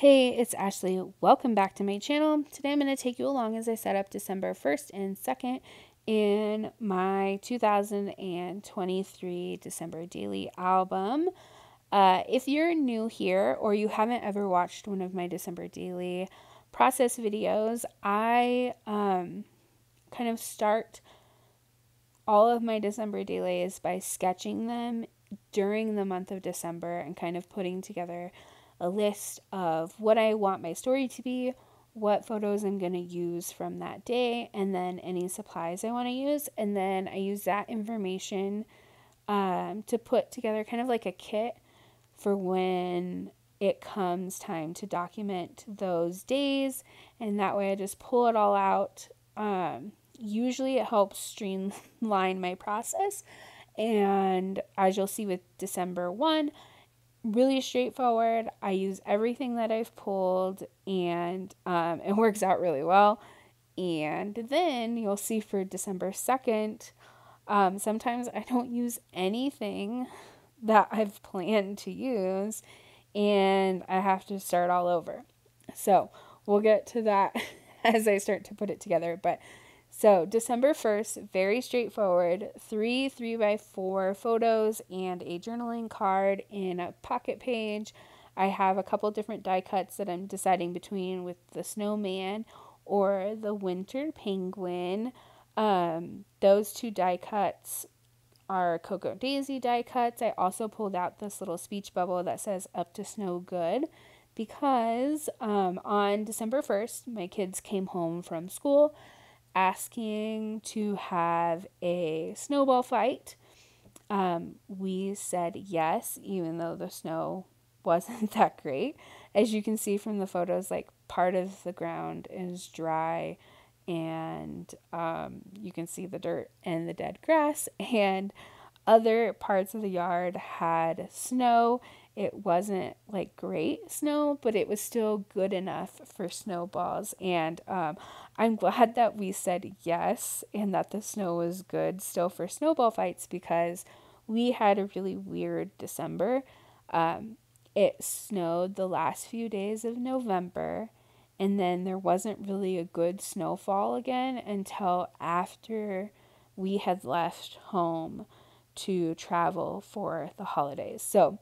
Hey, it's Ashley. Welcome back to my channel. Today I'm going to take you along as I set up December 1st and 2nd in my 2023 December daily album. If you're new here or you haven't ever watched one of my December daily process videos, I kind of start all of my December dailies by sketching them during the month of December and kind of putting together a list of what I want my story to be, what photos I'm going to use from that day, and then any supplies I want to use. And then I use that information to put together kind of like a kit for when it comes time to document those days. And that way I just pull it all out. Usually it helps streamline my process. And as you'll see with December 1, really straightforward. I use everything that I've pulled and it works out really well. And then you'll see for December 2nd, sometimes I don't use anything that I've planned to use and I have to start all over. So we'll get to that as I start to put it together. But so December 1st, very straightforward, 3x4 photos and a journaling card in a pocket page. I have a couple different die cuts that I'm deciding between with the snowman or the winter penguin. Those two die cuts are Cocoa Daisy die cuts. I also pulled out this little speech bubble that says up to snow good because on December 1st, my kids came home from school asking to have a snowball fight. We said yes, even though the snow wasn't that great. As you can see from the photos, like part of the ground is dry and you can see the dirt and the dead grass, and other parts of the yard had snow. It wasn't like great snow, but it was still good enough for snowballs. And I'm glad that we said yes and that the snow was good still for snowball fights because we had a really weird December. It snowed the last few days of November, and then there wasn't really a good snowfall again until after we had left home to travel for the holidays. So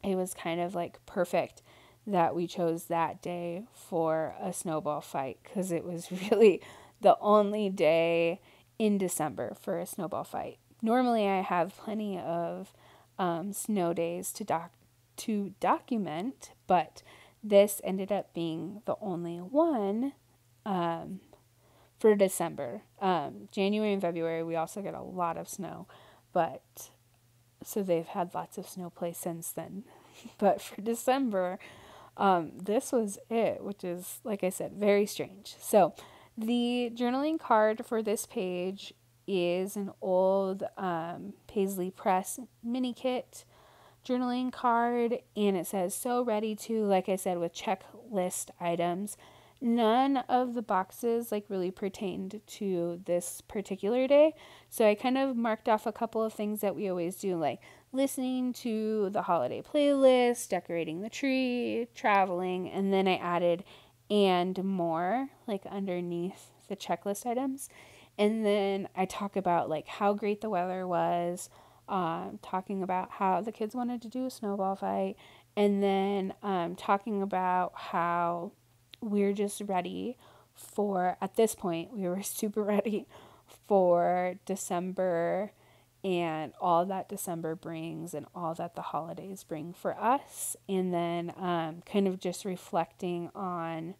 it was kind of like perfect that we chose that day for a snowball fight because it was really the only day in December for a snowball fight. Normally, I have plenty of snow days to document, but this ended up being the only one for December. January and February, we also get a lot of snow, but so they've had lots of snow play since then. But for December, this was it, which is, like I said, very strange. So the journaling card for this page is an old Paisley Press mini kit journaling card, and it says so ready to, like I said, with checklist items. None of the boxes like really pertained to this particular day, so I kind of marked off a couple of things that we always do, like listening to the holiday playlist, decorating the tree, traveling, and then I added and more like underneath the checklist items. And then I talk about like how great the weather was, talking about how the kids wanted to do a snowball fight, and then talking about how we're just ready for, at this point, we were super ready for December and all that December brings and all that the holidays bring for us. And then kind of just reflecting on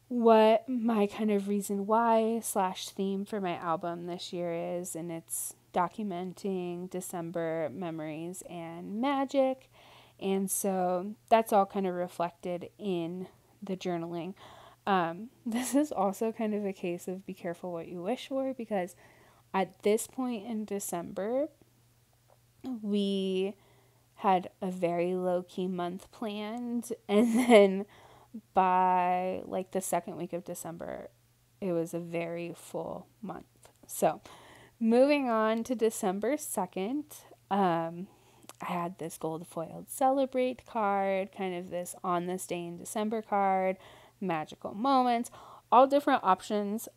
what my kind of reason why / theme for my album this year is, and it's documenting December memories and magic. And so that's all kind of reflected in the journaling. This is also kind of a case of be careful what you wish for, because at this point in December, we had a very low-key month planned, and then by like the second week of December, it was a very full month. So moving on to December 2nd, I had this gold foiled celebrate card, kind of this on this day in December card, magical moments, all different options,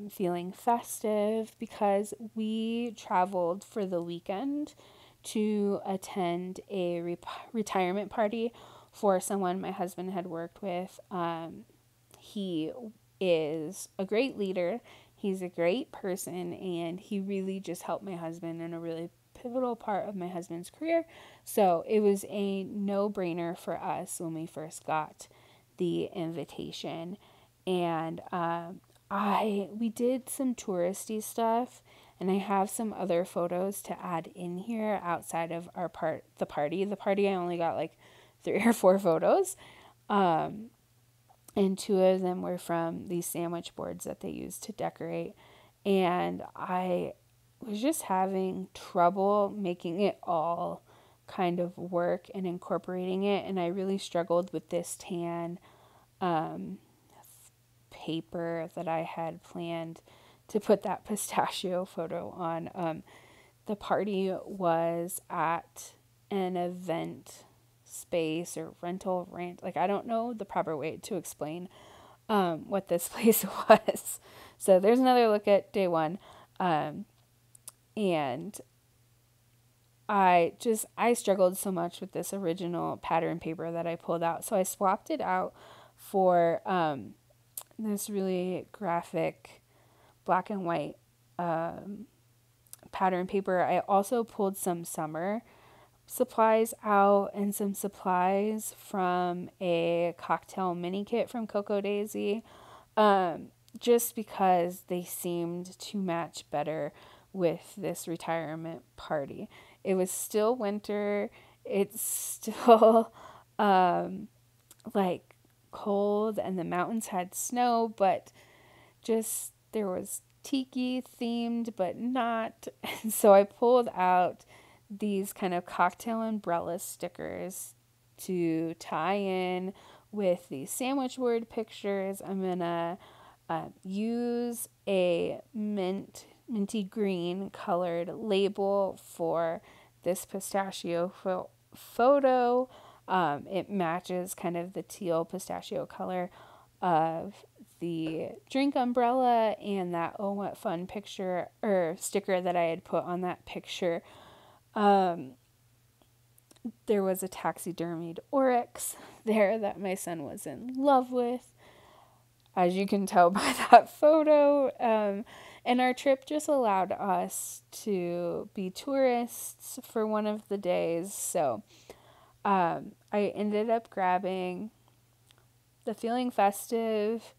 feeling festive, because we traveled for the weekend to attend a retirement party for someone my husband had worked with. He is a great leader. He's a great person, and he really just helped my husband in a really pivotal part of my husband's career. So it was a no-brainer for us when we first got the invitation. And we did some touristy stuff, and I have some other photos to add in here outside of the party. The party, I only got like 3 or 4 photos. And 2 of them were from these sandwich boards that they used to decorate. And I was just having trouble making it all kind of work and incorporating it. And I really struggled with this tan paper that I had planned to put that pistachio photo on. The party was at an event space or rental ranch. Like, I don't know the proper way to explain what this place was. So there's another look at day 1. And I struggled so much with this original pattern paper that I pulled out. So I swapped it out for this really graphic black and white pattern paper. I also pulled some summer supplies out and some supplies from a cocktail mini kit from Coco Daisy, just because they seemed to match better with this retirement party. It was still winter. It's still like cold, and the mountains had snow, but just there was tiki themed, but not. And so I pulled out these kind of cocktail umbrella stickers to tie in with these sandwich word pictures. I'm gonna use a minty green colored label for this pistachio photo. It matches kind of the teal pistachio color of the drink umbrella and that oh what fun picture or sticker that I had put on that picture. There was a taxidermied oryx there that my son was in love with, as you can tell by that photo. And our trip just allowed us to be tourists for one of the days. So I ended up grabbing the Feeling Festive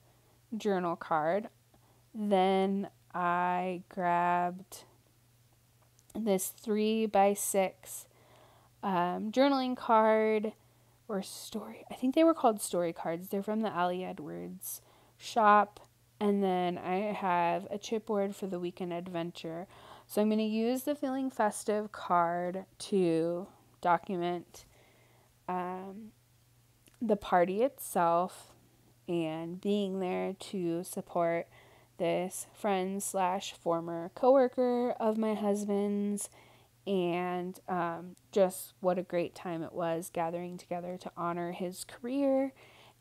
journal card. Then I grabbed this 3x6 journaling card or story. I think they were called story cards. They're from the Ali Edwards shop. And then I have a chipboard for the weekend adventure. So I'm going to use the Feeling Festive card to document the party itself and being there to support this friend / former coworker of my husband's, and just what a great time it was gathering together to honor his career.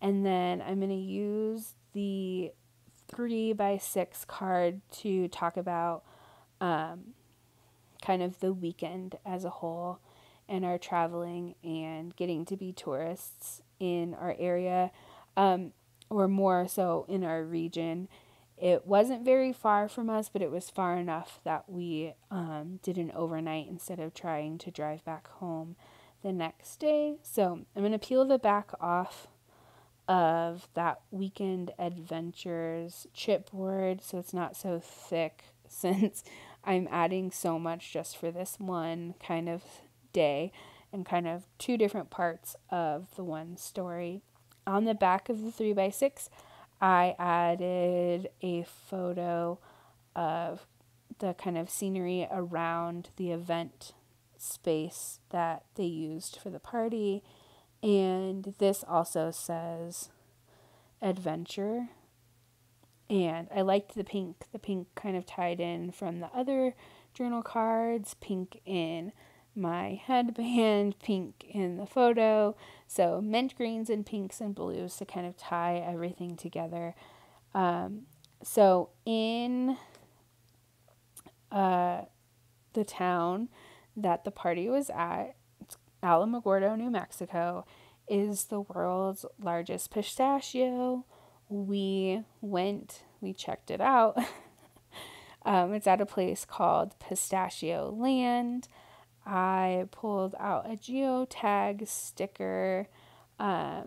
And then I'm going to use the 3x6 card to talk about kind of the weekend as a whole and our traveling and getting to be tourists in our area, or more so in our region. It wasn't very far from us, but it was far enough that we did an overnight instead of trying to drive back home the next day. So I'm going to peel the back off of that weekend adventures chipboard so it's not so thick, since I'm adding so much just for this one kind of day and kind of 2 different parts of the one story. On the back of the 3x6, I added a photo of the kind of scenery around the event space that they used for the party. And this also says adventure. And I liked the pink. The pink kind of tied in from the other journal cards. Pink in my headband, pink in the photo. So mint greens and pinks and blues to kind of tie everything together. So in the town that the party was at, Alamogordo, New Mexico, is the world's largest pistachio. We checked it out. It's at a place called Pistachio Land. I pulled out a geotag sticker to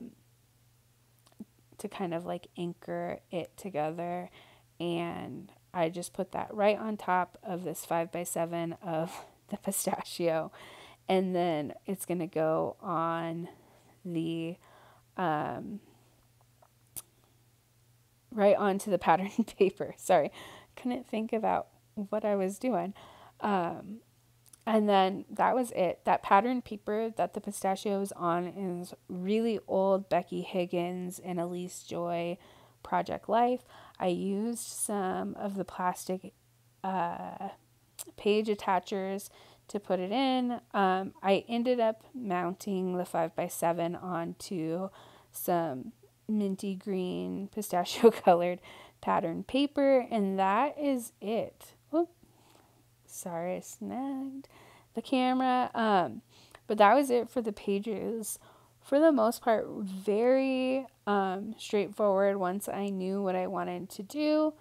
kind of like anchor it together, and I just put that right on top of this 5x7 of the pistachio, and then it's gonna go on the right onto the pattern paper. Sorry, couldn't think about what I was doing. And then that was it. That pattern paper that the pistachio is on is really old Becky Higgins and Elise Joy Project Life. I used some of the plastic page attachers to put it in. I ended up mounting the 5x7 onto some minty green pistachio colored pattern paper, and that is it. Whoop. Sorry, I snagged the camera. But that was it for the pages. For the most part, very straightforward once I knew what I wanted to do.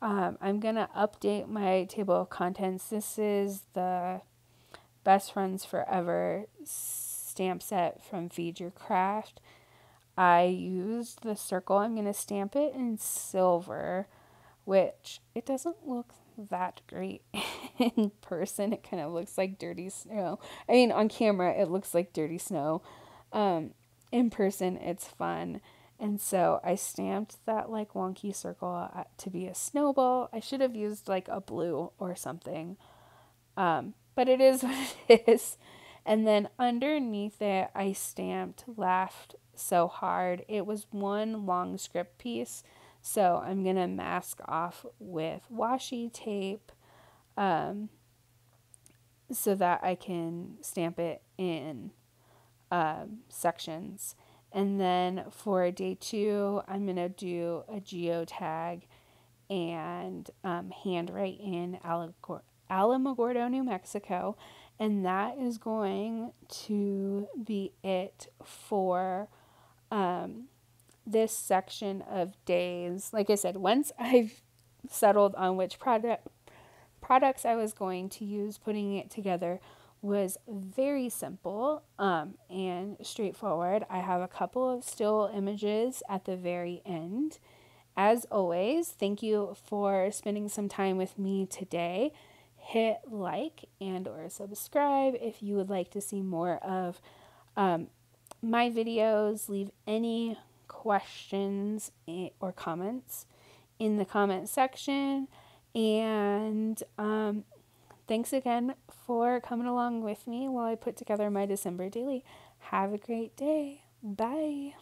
I'm going to update my table of contents. This is the Best Friends Forever stamp set from Feed Your Craft. I used the circle. I'm going to stamp it in silver, which it doesn't look that great in person. It kind of looks like dirty snow. I mean, on camera, it looks like dirty snow. In person, it's fun. And so I stamped that like wonky circle to be a snowball. I should have used like a blue or something. But it is what it is. And then underneath it, I stamped Laughed So Hard. It was one long script piece. So I'm going to mask off with washi tape so that I can stamp it in sections. And then for day 2, I'm going to do a geotag and handwrite in Alamogordo, New Mexico. And that is going to be it for this section of days. Like I said, once I've settled on which products I was going to use, putting it together was very simple and straightforward. I have a couple of still images at the very end. As always, thank you for spending some time with me today. Hit like and or subscribe if you would like to see more of my videos. Leave any questions or comments in the comment section. And thanks again for coming along with me while I put together my December daily. Have a great day. Bye.